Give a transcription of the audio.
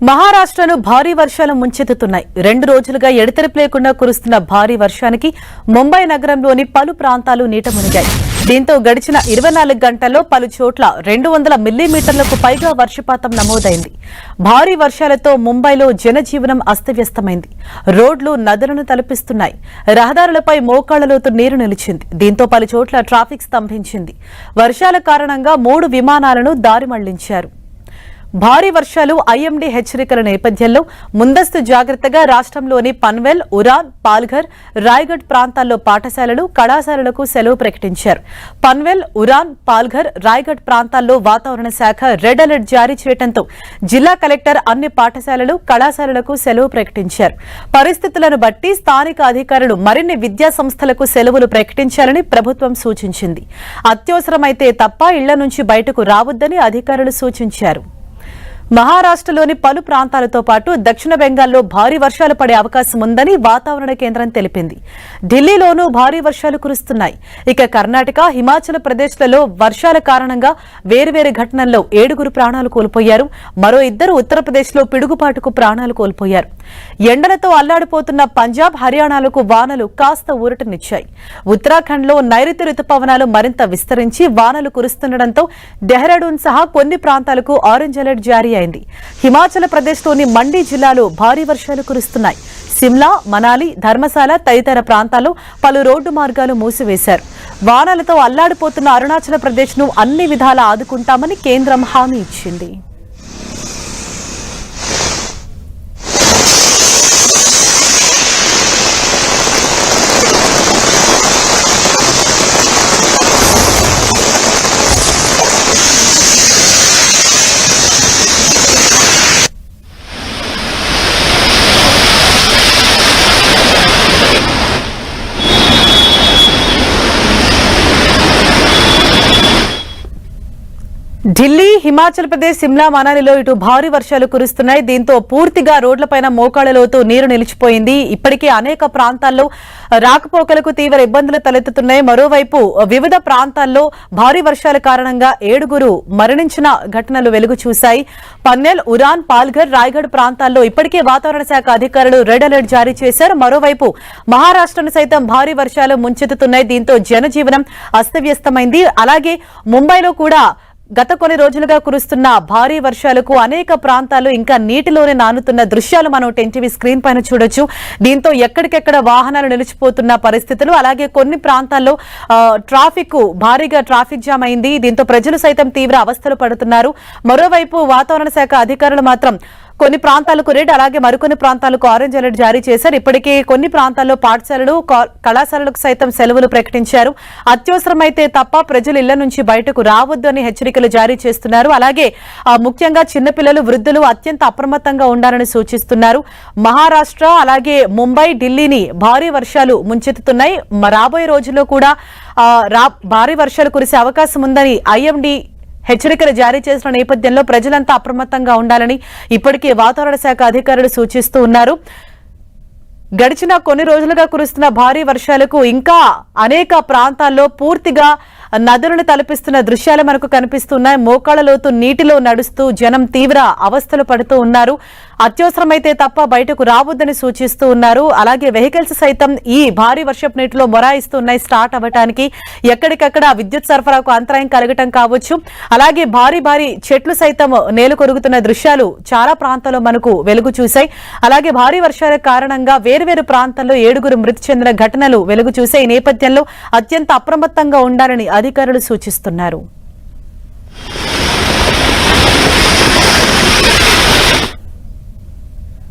మహారాష్ట్రను భారీ వర్షాలు ముంచెత్తుతున్నాయి. 2 రోజులుగా ఎడతెరిపి లేకుండా కురుస్తున్న భారీ వర్షానికి ముంబై నగరంలోని పలు ప్రాంతాలు నీట మునిగాయి. దీంతో గడిచిన 24 గంటల్లో పలు చోట్ల 200 మిల్లీమీటర్లకు పైగా వర్షపాతం నమోదైంది. భారీ వర్షాలతో ముంబైలో జనజీవనం అస్తవ్యస్తమైంది. రోడ్లు నదులను తలపిస్తున్నాయి. రహదారులపై మోకాళ్ల లోతు నీరు నిలిచింది. దీంతో పలు చోట్ల ట్రాఫిక్ స్తంభించింది. వర్షాల కారణంగా 3 విమానాలను దారి మళ్లించారు. భారీ వర్షాలు ఐఎండీ హెచ్చరికల నేపథ్యంలో ముందస్తు జాగ్రత్తగా రాష్ట్రంలోని పన్వేల్, ఉరాన్, పాల్ఘర్, రాయ్గఢ్ ప్రాంతాల్లో పాఠశాలలు, కళాశాలలకు సెలవు ప్రకటించారు. పన్వేల్, ఉరాన్, పాల్ఘర్, రాయ్గఢ్ ప్రాంతాల్లో వాతావరణ శాఖ రెడ్ అలర్ట్ జారీ చేయడంతో జిల్లా కలెక్టర్ అన్ని పాఠశాలలు, కళాశాలలకు సెలవు ప్రకటించారు. పరిస్థితులను బట్టి స్థానిక అధికారులు మరిన్ని విద్యా సంస్థలకు సెలవులు ప్రకటించాలని ప్రభుత్వం సూచించింది. అత్యవసరమైతే తప్ప ఇళ్ల నుంచి బయటకు రావద్దని అధికారులు సూచించారు. మహారాష్ట్రలోని పలు ప్రాంతాలతో పాటు దక్షిణ బెంగాల్లో భారీ వర్షాలు పడే అవకాశం ఉందని వాతావరణ కేంద్రం తెలిపింది. ఢిల్లీలోనూ భారీ వర్షాలు కురుస్తున్నాయి. ఇక కర్ణాటక, హిమాచల్ ప్రదేశ్లలో వర్షాల కారణంగా వేర్వేరు ఘటనల్లో 7 ప్రాణాలు కోల్పోయారు. మరో 2 ఉత్తరప్రదేశ్లో పిడుగుపాటుకు ప్రాణాలు కోల్పోయారు. ఎండలతో అల్లాడిపోతున్న పంజాబ్, హర్యానాలకు వానలు కాస్త ఊరటనిచ్చాయి. ఉత్తరాఖండ్లో నైరుతి రుతుపవనాలు మరింత విస్తరించి వానలు కురుస్తుండటంతో డెహ్రాడూన్ సహా కొన్ని ప్రాంతాలకు ఆరెంజ్ అలర్ట్ జారీ అయింది. హిమాచల్ ప్రదేశ్లోని మండి జిల్లాలో భారీ వర్షాలు కురుస్తున్నాయి. సిమ్లా, మనాలి, ధర్మశాల తదితర ప్రాంతాల్లో పలు రోడ్డు మార్గాలు మూసివేశారు. వానలతో అల్లాడిపోతున్న అరుణాచల్ ప్రదేశ్ను అన్ని విధాలా ఆదుకుంటామని కేంద్రం హామీ ఇచ్చింది. ఢిల్లీ, హిమాచల్ ప్రదేశ్, సిమ్లా, మనాలిలో ఇటు భారీ వర్షాలు కురుస్తున్నాయి. దీంతో పూర్తిగా రోడ్లపైన మోకాళ్ల లోతు నీరు నిలిచిపోయింది. ఇప్పటికే అనేక ప్రాంతాల్లో రాకపోకలకు తీవ్ర ఇబ్బందులు తలెత్తుతున్నాయి. మరోవైపు వివిధ ప్రాంతాల్లో భారీ వర్షాల కారణంగా 7 మరణించిన ఘటనలు వెలుగు చూశాయి. పన్వేల్, ఉరాన్, పాల్ఘర్, రాయ్గఢ్ ప్రాంతాల్లో ఇప్పటికే వాతావరణ శాఖ అధికారులు రెడ్ అలర్ట్ జారీ చేశారు. మరోవైపు మహారాష్ట్రను సైతం భారీ వర్షాలు ముంచెత్తుతున్నాయి. దీంతో జనజీవనం అస్తవ్యస్తమైంది. అలాగే ముంబైలో కూడా గత కొన్ని రోజులుగా కురుస్తున్న భారీ వర్షాలకు అనేక ప్రాంతాలు ఇంకా నీటిలోనే నానుతున్న దృశ్యాలు మనం టీవీ స్క్రీన్ పైన చూడొచ్చు. దీంతో ఎక్కడికెక్కడ వాహనాలు నిలిచిపోతున్న పరిస్థితులు, అలాగే కొన్ని ప్రాంతాల్లో భారీగా ట్రాఫిక్ జామ్ అయింది. దీంతో ప్రజలు సైతం తీవ్ర అవస్థలు పడుతున్నారు. మరోవైపు వాతావరణ శాఖ అధికారులు మాత్రం కొన్ని ప్రాంతాలకు రెడ్, అలాగే మరికొన్ని ప్రాంతాలకు ఆరెంజ్ అలర్ట్ జారీ చేశారు. ఇప్పటికే కొన్ని ప్రాంతాల్లో పాఠశాలలు, కళాశాలలకు సైతం సెలవులు ప్రకటించారు. అత్యవసరమైతే తప్ప ప్రజలు ఇళ్ల నుంచి బయటకు రావద్దు అని హెచ్చరికలు జారీ చేస్తున్నారు. అలాగే ముఖ్యంగా చిన్నపిల్లలు, వృద్ధులు అత్యంత అప్రమత్తంగా ఉండాలని సూచిస్తున్నారు. మహారాష్ట్ర, అలాగే ముంబై, ఢిల్లీని భారీ వర్షాలు ముంచెత్తుతున్నాయి. రాబోయే రోజుల్లో కూడా భారీ వర్షాలు కురిసే అవకాశం ఉందని ఐఎండీ హెచ్చరికలు జారీ చేసిన నేపథ్యంలో ప్రజలంతా అప్రమత్తంగా ఉండాలని ఇప్పటికే వాతావరణ శాఖ అధికారులు సూచిస్తూ ఉన్నారు. గడిచిన కొన్ని రోజులుగా కురుస్తున్న భారీ వర్షాలకు ఇంకా అనేక ప్రాంతాల్లో పూర్తిగా నదులను తలపిస్తున్న దృశ్యాలు మనకు కనిపిస్తున్నాయి. మోకాళ్ల లోతు నీటిలో నడుస్తూ జనం తీవ్ర అవస్థలు పడుతూ ఉన్నారు. అత్యవసరమైతే తప్ప బయటకు రావద్దని సూచిస్తూ ఉన్నారు. అలాగే వెహికల్స్ సైతం ఈ భారీ వర్షపు నీటిలో మొరాయిస్తున్నాయి స్టార్ట్ అవ్వడానికి. ఎక్కడికక్కడ విద్యుత్ సరఫరాకు అంతరాయం కలగటం కావచ్చు. అలాగే భారీ చెట్లు సైతం నేలు కొరుగుతున్న దృశ్యాలు చాలా ప్రాంతాల్లో మనకు వెలుగు చూశాయి. అలాగే భారీ వర్షాల కారణంగా వేర్వేరు ప్రాంతాల్లో 7 మృతి చెందిన ఘటనలు వెలుగు చూశాయి. ఈ నేపథ్యంలో అత్యంత అప్రమత్తంగా ఉండాలని అధికారులు సూచిస్తున్నారు.